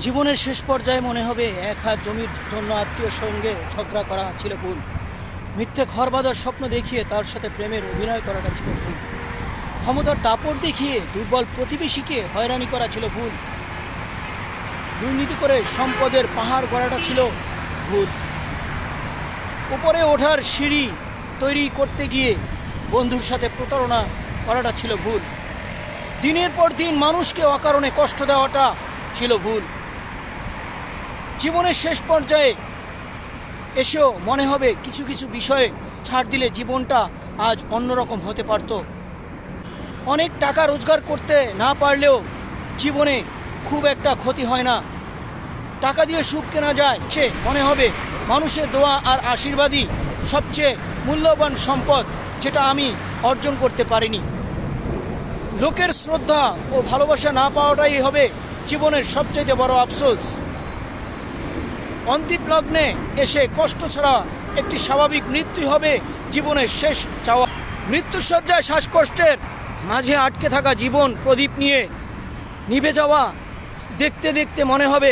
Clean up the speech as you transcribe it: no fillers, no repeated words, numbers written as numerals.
জীবনের শেষ পর্যায়ে মনে হবে এক হাত জমির জন্য আত্মীয়র সঙ্গে ঝগড়া করা ছিল ভুল। মিথ্যে ঘর বাঁধার স্বপ্ন দেখিয়ে তার সাথে প্রেমের অভিনয় করাটা ছিল ভুল। ক্ষমতার দাপট দেখিয়ে দুর্বল প্রতিবেশীকে হয়রানি করা ছিল ভুল। দুর্নীতি করে সম্পদের পাহাড় গড়াটা ছিল ভুল। উপরে ওঠার সিঁড়ি তৈরি করতে গিয়ে বন্ধুর সাথে প্রতারণা করাটা ছিল ভুল। দিনের পর দিন মানুষকে অকারণে কষ্ট দেওয়াটা ছিল ভুল। জীবনের শেষ পর্যায়ে এসেও মনে হবে কিছু কিছু বিষয়ে ছাড় দিলে জীবনটা আজ অন্যরকম হতে পারত। অনেক টাকা রোজগার করতে না পারলেও জীবনে খুব একটা ক্ষতি হয় না। টাকা দিয়ে সুখ কেনা যায়, সে মনে হবে মানুষের দোয়া আর আশীর্বাদই সবচেয়ে মূল্যবান সম্পদ, যেটা আমি অর্জন করতে পারিনি। লোকের শ্রদ্ধা ও ভালোবাসা না পাওয়াটাই হবে জীবনের সবচেয়ে বড় আফসোস। অন্তিম লগ্নে এসে কষ্ট ছাড়া একটি স্বাভাবিক মৃত্যু হবে জীবনের শেষ চাওয়া। মৃত্যুসজ্জায় শ্বাসকষ্টের মাঝে আটকে থাকা জীবন প্রদীপ নিয়ে নিভে যাওয়া দেখতে দেখতে মনে হবে